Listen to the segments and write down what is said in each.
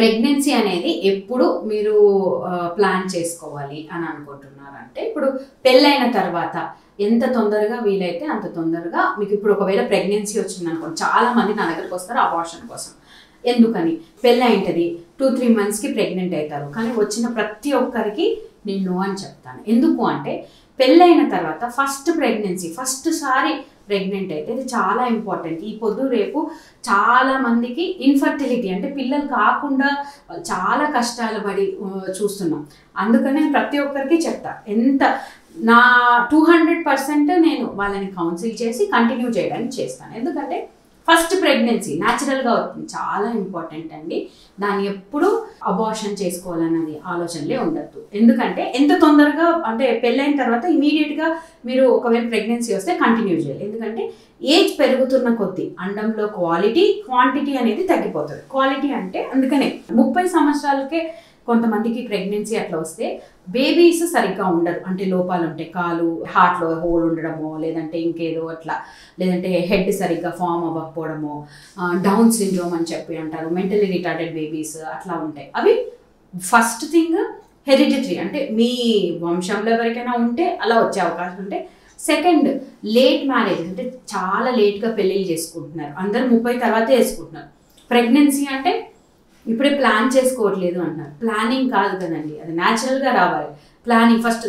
Pregnancy అనేది ఎప్పుడు మీరు ప్లాన్ చేసుకోవాలి అని అనుకుంటున్నారంటే, ఇప్పుడు పెళ్ళైన తర్వాత ఎంత తొందరగా వీలైతే అంత తొందరగా మీకు ఇప్పుడు ఒకవేళ ప్రెగ్నెన్సీ వచ్చింది అనుకోండి, చాలా మంది నా దగ్గరకు వస్తారు అబార్షన్ కోసం. ఎందుకని పెళ్ళి అయింటది 2-3 monthsకి ప్రెగ్నెంట్ అవుతారు, కానీ వచ్చిన ప్రతి ఒక్కరికి నేను నో అని చెప్తాను. ఎందుకు అంటే పెళ్ళైన తర్వాత ఫస్ట్ ప్రెగ్నెన్సీ ఫస్ట్ సారి ప్రెగ్నెంట్ అయితే ఇది చాలా ఇంపార్టెంట్. ఈ పొద్దు రేపు చాలా మందికి ఇన్ఫర్టిలిటీ అంటే పిల్లలు కాకుండా చాలా కష్టాలు పడి చూస్తున్నాం. అందుకనే ప్రతి ఒక్కరికి చెప్తా, ఎంత నా 200% నేను వాళ్ళని కౌన్సిల్ చేసి కంటిన్యూ చేయడానికి చేస్తాను. ఎందుకంటే ఫస్ట్ ప్రెగ్నెన్సీ న్యాచురల్గా అవుతుంది, చాలా ఇంపార్టెంట్ అండి. దాన్ని ఎప్పుడు అబార్షన్ చేసుకోవాలన్నది ఆలోచనలే ఉండద్దు. ఎందుకంటే ఎంత తొందరగా అంటే పెళ్ళైన తర్వాత ఇమీడియట్గా మీరు ఒకవేళ ప్రెగ్నెన్సీ వస్తే కంటిన్యూ చేయాలి. ఎందుకంటే ఏజ్ పెరుగుతున్న కొద్దీ అండంలో క్వాలిటీ క్వాంటిటీ అనేది తగ్గిపోతుంది. క్వాలిటీ అంటే అందుకనే 30 సంవత్సరాలకే కొంతమందికి ప్రెగ్నెన్సీ అట్లా వస్తే బేబీస్ సరిగ్గా ఉండరు, అంటే లోపాలు ఉంటాయి, కాలు హార్ట్లో హోల్ ఉండడమో, లేదంటే ఇంకేదో అట్లా, లేదంటే హెడ్ సరిగ్గా ఫామ్ అవ్వకపోవడమో, డౌన్ సిండ్రోమ్ అని చెప్పి అంటారు, మెంటలీ రిటార్డెడ్ బేబీస్ అట్లా ఉంటాయి. అవి ఫస్ట్ థింగ్ హెరిడిటరీ, అంటే మీ వంశంలో ఎవరికైనా ఉంటే అలా వచ్చే అవకాశం ఉంటే. సెకండ్ లేట్ మ్యారేజ్, అంటే చాలా లేట్గా పెళ్ళిళ్ళు చేసుకుంటున్నారు, అందరూ 30 తర్వాతే చేసుకుంటున్నారు. ప్రెగ్నెన్సీ అంటే ఇప్పుడే ప్లాన్ చేసుకోవట్లేదు అంటున్నారు. ప్లానింగ్ కాదు కదండి, అది న్యాచురల్గా రావాలి. ప్లానింగ్ ఫస్ట్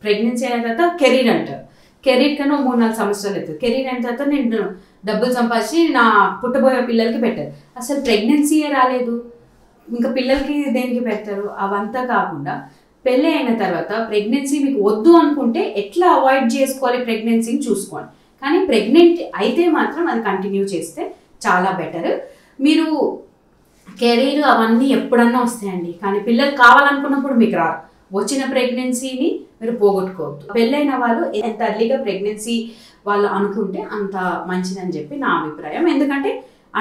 ప్రెగ్నెన్సీ అయిన తర్వాత కెరీర్ అంటారు, కెరీర్ కన్నా 3-4 సంవత్సరాలు అవుతుంది. కెరీర్ అయిన తర్వాత నేను డబ్బులు సంపాదించి నా పుట్టబోయే పిల్లలకి పెట్టారు. అసలు ప్రెగ్నెన్సీయే రాలేదు, ఇంకా పిల్లలకి దేనికి పెట్టారు? అవంతా కాకుండా పెళ్ళి అయిన తర్వాత ప్రెగ్నెన్సీ మీకు వద్దు అనుకుంటే ఎట్లా అవాయిడ్ చేసుకోవాలి ప్రెగ్నెన్సీని చూసుకోండి. కానీ ప్రెగ్నెంట్ అయితే మాత్రం అది కంటిన్యూ చేస్తే చాలా బెటర్. మీరు కెరీర్ అవన్నీ ఎప్పుడన్నా వస్తాయండి, కానీ పిల్లలు కావాలనుకున్నప్పుడు మీకు రాదు. వచ్చిన ప్రెగ్నెన్సీని మీరు పోగొట్టుకోవద్దు. పెళ్ళైన వాళ్ళు ఎంత ఎర్లీగా ప్రెగ్నెన్సీ వాళ్ళు అనుకుంటే అంత మంచిదని చెప్పి నా అభిప్రాయం. ఎందుకంటే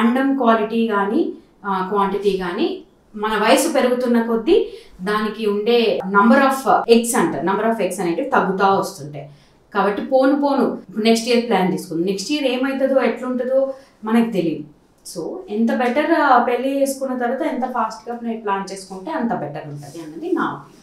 అండం క్వాలిటీ కానీ క్వాంటిటీ కానీ మన వయసు పెరుగుతున్న కొద్దీ దానికి ఉండే నంబర్ ఆఫ్ ఎగ్స్ అంటారు, నంబర్ ఆఫ్ ఎగ్స్ అనేవి తగ్గుతూ వస్తుంటాయి. కాబట్టి పోను నెక్స్ట్ ఇయర్ ప్లాన్ తీసుకుంది, నెక్స్ట్ ఇయర్ ఏమవుతుందో ఎట్లుంటుందో మనకు తెలియదు. సో ఎంత బెటర్ పెళ్ళి చేసుకున్న తర్వాత ఎంత ఫాస్ట్గా ప్లాన్ చేసుకుంటే అంత బెటర్ ఉంటుంది అన్నది నా ఒపీనియన్.